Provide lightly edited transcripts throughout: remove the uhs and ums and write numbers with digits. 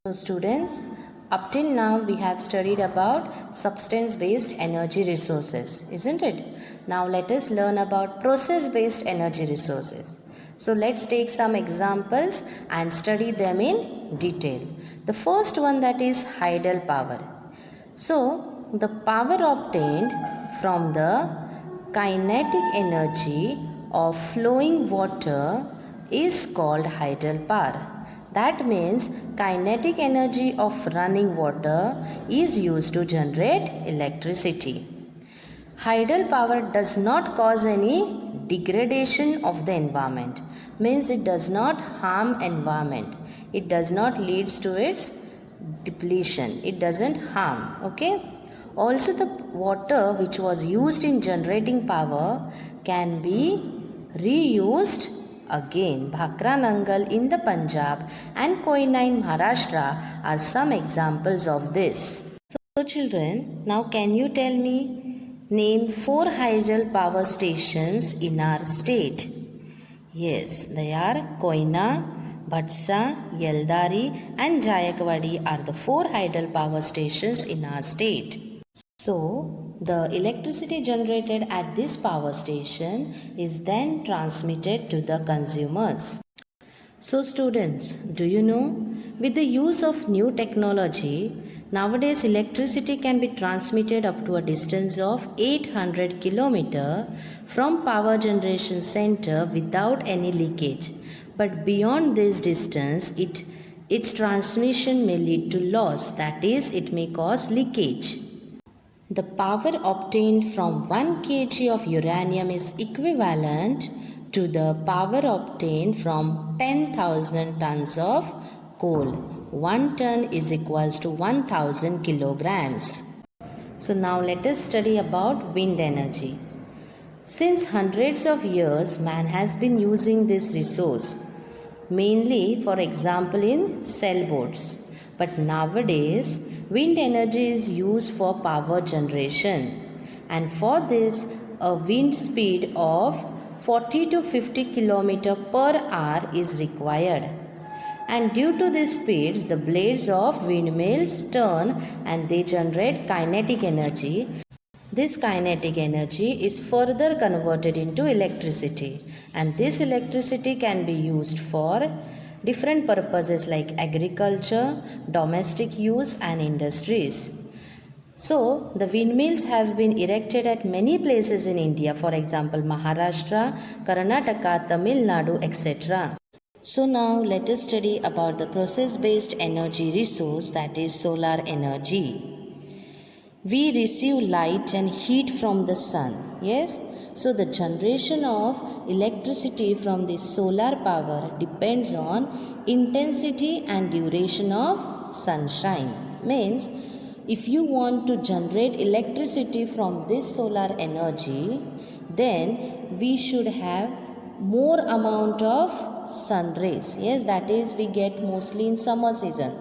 So students, up till now we have studied about substance-based energy resources, isn't it? Now let us learn about process-based energy resources. So let's take some examples and study them in detail. The first one, that is tidal power. So the power obtained from the kinetic energy of flowing water is called tidal power. That means kinetic energy of running water is used to generate electricity. Tidal power does not cause any degradation of the environment. Means it does not harm environment. It does not leads to its depletion. It doesn't harm. Okay. Also, the water which was used in generating power can be reused again. Bhakra Nangal in the Punjab and Koina in Maharashtra are some examples of this. So children, now can you tell me, name 4 hydel power stations in our state? Yes, they are Koina, Bhatsa, Yeldari and Jayakwadi are the 4 hydel power stations in our state. So, the electricity generated at this power station is then transmitted to the consumers. So students, do you know, with the use of new technology, nowadays electricity can be transmitted up to a distance of 800 km from power generation center without any leakage. But beyond this distance, its transmission may lead to loss, that is, it may cause leakage. The power obtained from 1 kg of uranium is equivalent to the power obtained from 10,000 tons of coal. 1 ton is equals to 1000 kilograms. So now let us study about wind energy. Since hundreds of years, man has been using this resource, mainly for example in sailboats. But nowadays, wind energy is used for power generation, and for this a wind speed of 40 to 50 km per hour is required. And due to these speeds, the blades of windmills turn and they generate kinetic energy. This kinetic energy is further converted into electricity, and this electricity can be used for different purposes like agriculture, domestic use and industries. So, the windmills have been erected at many places in India, for example Maharashtra, Karnataka, Tamil Nadu, etc. So now let us study about the process-based energy resource, that is solar energy. We receive light and heat from the sun. Yes? So the generation of electricity from the solar power depends on intensity and duration of sunshine. Means if you want to generate electricity from this solar energy, then we should have more amount of sun rays. Yes, that is we get mostly in summer season.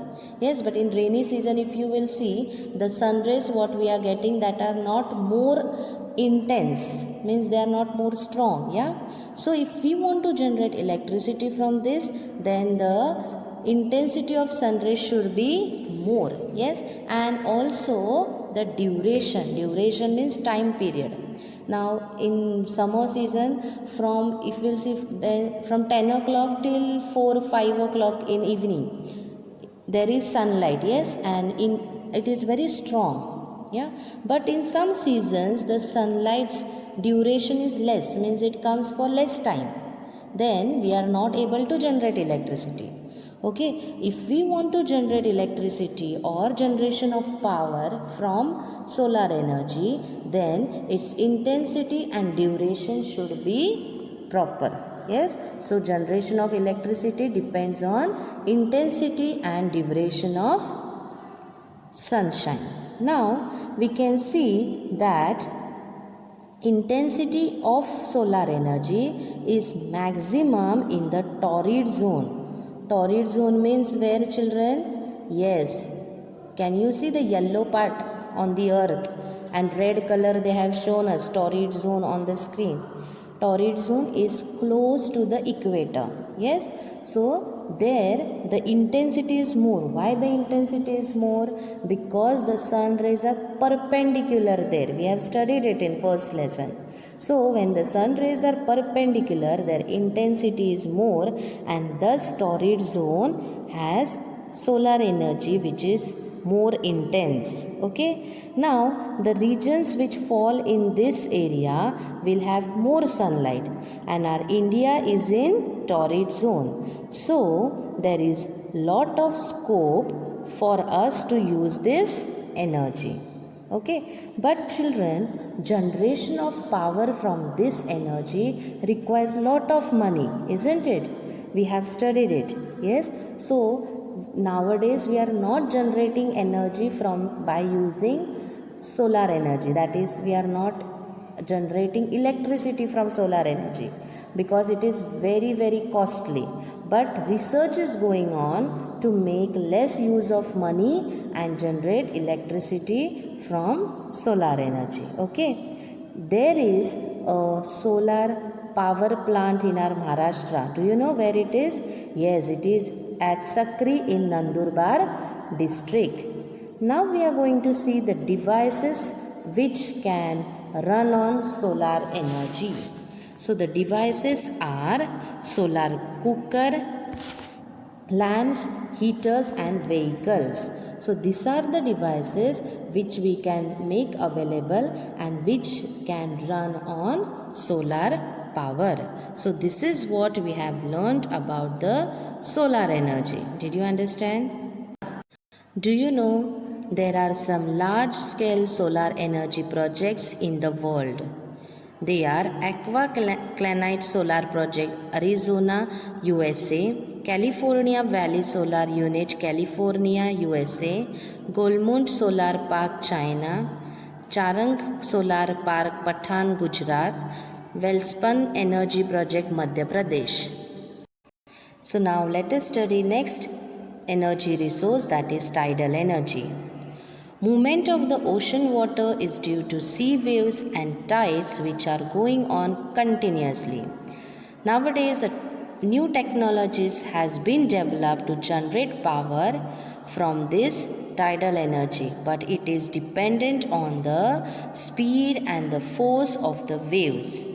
Yes, but in rainy season if you will see, the sun rays what we are getting that are not more intense, means they are not more strong. Yeah, so if we want to generate electricity from this, then the intensity of sun rays should be more. Yes, and also the duration means time period. Now in summer season, from if we'll see from 10 o'clock till 4 or 5 o'clock in evening, there is sunlight. Yes, and it is very strong. Yeah, but in some seasons the sunlight's duration is less, means it comes for less time, then we are not able to generate electricity. Okay, if we want to generate electricity or generation of power from solar energy, then its intensity and duration should be proper. Yes, so generation of electricity depends on intensity and duration of sunshine. Now we can see that intensity of solar energy is maximum in the torrid zone. Torrid zone means where, children? Yes. Can you see the yellow part on the earth and red color they have shown us, torrid zone on the screen. Torrid zone is close to the equator. Yes. So there the intensity is more. Why the intensity is more? Because the sun rays are perpendicular there. We have studied it in first lesson. So when the sun rays are perpendicular, their intensity is more, and thus torrid zone has solar energy which is more intense. Okay, now the regions which fall in this area will have more sunlight, and our India is in torrid zone, so there is lot of scope for us to use this energy. Okay, but children, generation of power from this energy requires lot of money, isn't it? We have studied it. Yes, so nowadays we are not generating energy from by using solar energy, that is we are not generating electricity from solar energy because it is very costly, but research is going on to make less use of money and generate electricity from solar energy. Okay, there is a solar power plant in our Maharashtra. Do you know where it is? Yes, it is at Sakri in Nandurbar district. Now we are going to see the devices which can run on solar energy. So the devices are solar cooker, lamps, heaters and vehicles. So these are the devices which we can make available and which can run on solar power. So this is what we have learned about the solar energy. Did you understand? Do you know there are some large scale solar energy projects in the world? They are Aquaclanite Solar Project, Arizona, USA, California Valley Solar Unit, California, USA, Golmund Solar Park, China, Charang Solar Park, Pathan, Gujarat, Welspun Energy Project, Madhya Pradesh. So now let us study next energy resource, that is tidal energy. Movement of the ocean water is due to sea waves and tides which are going on continuously. Nowadays, new technologies has been developed to generate power from this tidal energy, but it is dependent on the speed and the force of the waves.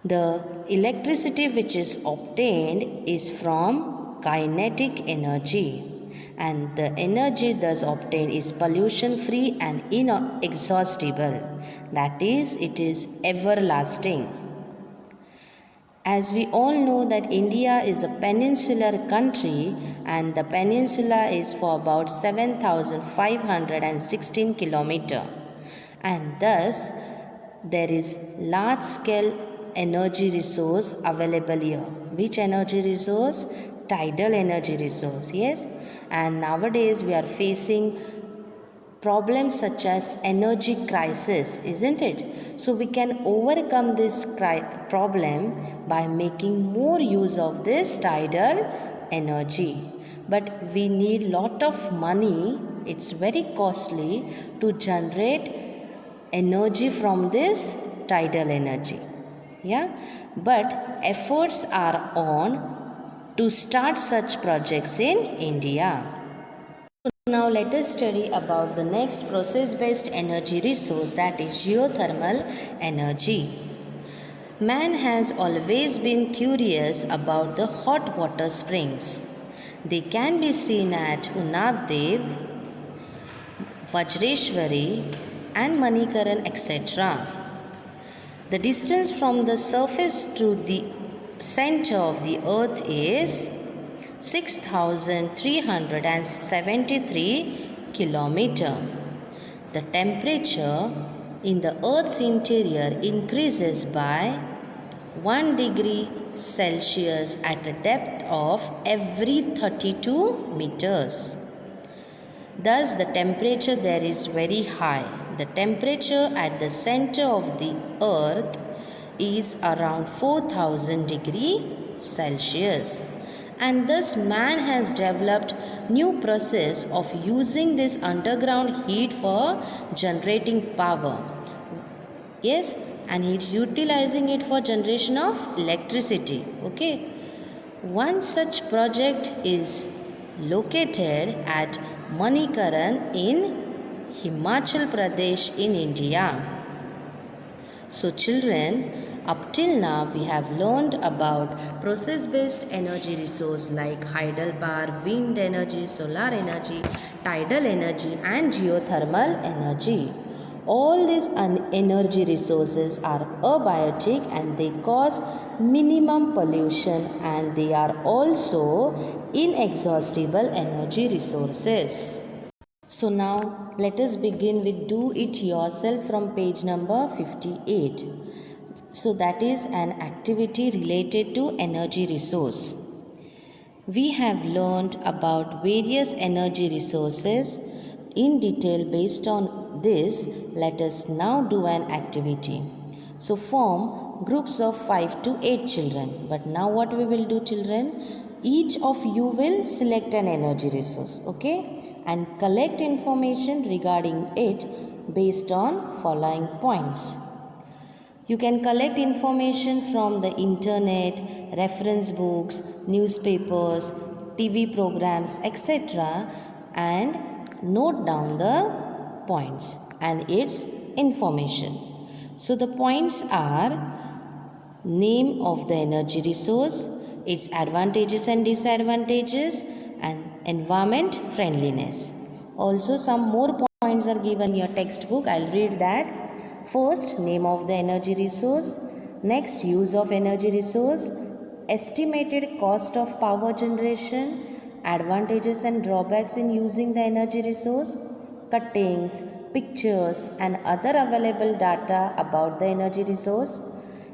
The electricity which is obtained is from kinetic energy, and the energy thus obtained is pollution free and inexhaustible, that is, it is everlasting. As we all know that India is a peninsular country, and the peninsula is for about 7,516 kilometers, and thus there is large scale energy resource available here. Which energy resource? Tidal energy resource. Yes, and nowadays we are facing problems such as energy crisis, isn't it? So we can overcome this problem by making more use of this tidal energy, but we need lot of money. It's very costly to generate energy from this tidal energy. Yeah, but efforts are on to start such projects in India. Now let us study about the next process-based energy resource, that is geothermal energy. Man has always been curious about the hot water springs. They can be seen at Unabdev, Vajreshwari and Manikaran, etc. The distance from the surface to the center of the earth is 6,373 kilometers. The temperature in the earth's interior increases by 1 degree Celsius at a depth of every 32 meters. Thus, the temperature there is very high. The temperature at the center of the earth is around 4,000 degrees Celsius. And thus man has developed new process of using this underground heat for generating power. Yes, and he is utilizing it for generation of electricity. Okay. One such project is located at Manikaran in Himachal Pradesh in India. So children, up till now we have learned about process-based energy resource like hydropower, wind energy, solar energy, tidal energy and geothermal energy. All these energy resources are abiotic and they cause minimum pollution and they are also inexhaustible energy resources. So now let us begin with do it yourself from page number 58. So that is an activity related to energy resource. We have learned about various energy resources in detail. Based on this, let us now do an activity. So form groups of 5 to 8 children. But now what we will do, children? Each of you will select an energy resource, okay? And collect information regarding it based on following points. You can collect information from the internet, reference books, newspapers, TV programs, etc. and note down the points and its information. So the points are name of the energy resource, its advantages and disadvantages, and environment friendliness. Also some more points are given in your textbook. I'll read that. First, name of the energy resource. Next, use of energy resource. Estimated cost of power generation. Advantages and drawbacks in using the energy resource. Cuttings, pictures and other available data about the energy resource.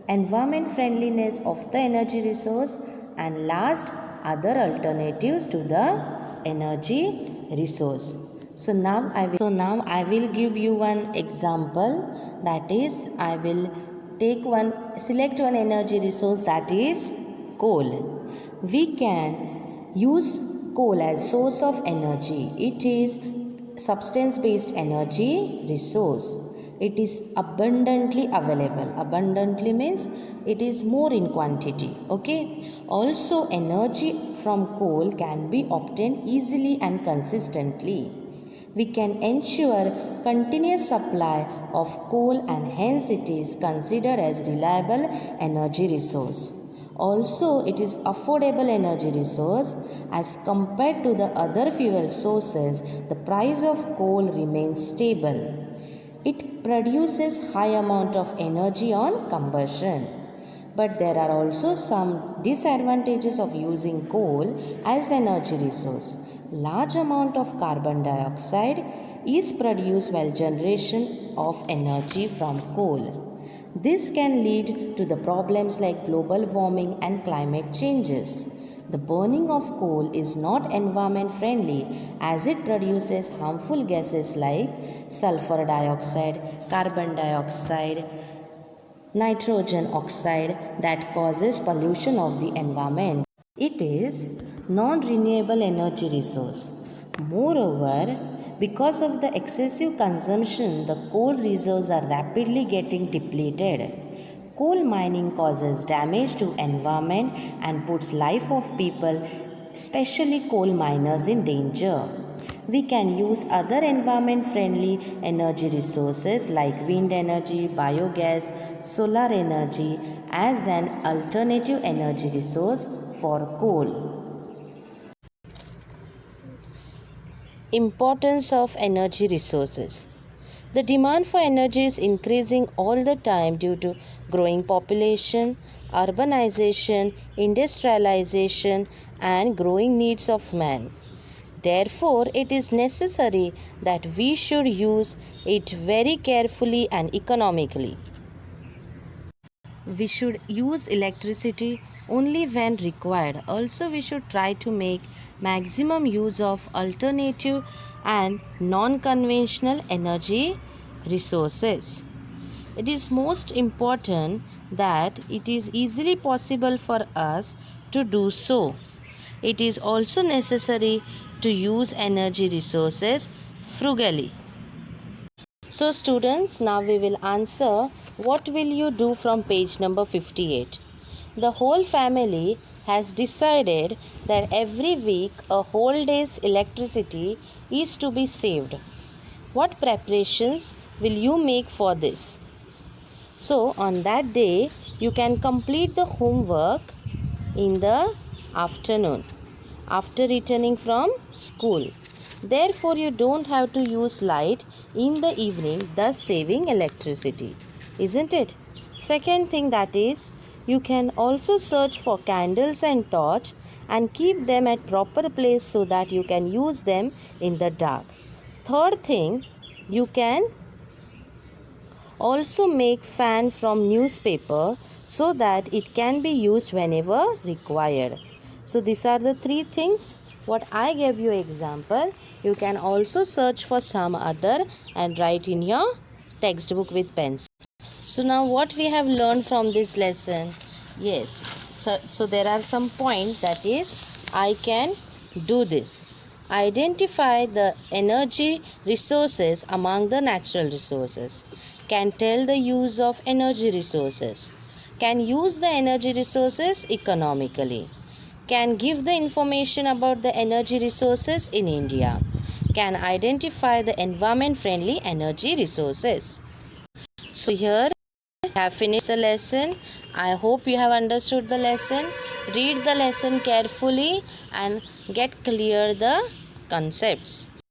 Environment friendliness of the energy resource, and last, other alternatives to the energy resource. So now I will give you one example, that is I will select one energy resource, that is coal. We can use coal as source of energy. It is substance based energy resource. It is abundantly available. Abundantly means it is more in quantity. Okay. Also, energy from coal can be obtained easily and consistently. We can ensure continuous supply of coal and hence it is considered as reliable energy resource. Also, it is affordable energy resource. As compared to the other fuel sources, the price of coal remains stable. It produces high amount of energy on combustion. But there are also some disadvantages of using coal as energy resource. Large amount of carbon dioxide is produced while generation of energy from coal. This can lead to the problems like global warming and climate changes. The burning of coal is not environment friendly as it produces harmful gases like sulfur dioxide, carbon dioxide, nitrogen oxide that causes pollution of the environment. It is non-renewable energy resource. Moreover, because of the excessive consumption, the coal reserves are rapidly getting depleted. Coal mining causes damage to environment and puts life of people, especially coal miners, in danger. We can use other environment friendly energy resources like wind energy, biogas, solar energy as an alternative energy resource for coal. Importance of energy resources. The demand for energy is increasing all the time due to growing population, urbanization, industrialization, and growing needs of man. Therefore, it is necessary that we should use it very carefully and economically. We should use electricity only when required. Also, we should try to make maximum use of alternative and non-conventional energy resources. It is most important that it is easily possible for us to do so. It is also necessary to use energy resources frugally. So students, now we will answer what will you do from page number 58. The whole family has decided that every week a whole day's electricity is to be saved. What preparations will you make for this? So, on that day, you can complete the homework in the afternoon after returning from school. Therefore, you don't have to use light in the evening, thus saving electricity. Isn't it? Second thing, that is, you can also search for candles and torch and keep them at proper place so that you can use them in the dark. Third thing, you can also make fan from newspaper so that it can be used whenever required. So these are the three things what I gave you example. You can also search for some other and write in your textbook with pens. So now what we have learned from this lesson? Yes, so there are some points, that is, I can do this. Identify the energy resources among the natural resources. Can tell the use of energy resources. Can use the energy resources economically. Can give the information about the energy resources in India. Can identify the environment friendly energy resources. So here I have finished the lesson. I hope you have understood the lesson. Read the lesson carefully and get clear the concepts.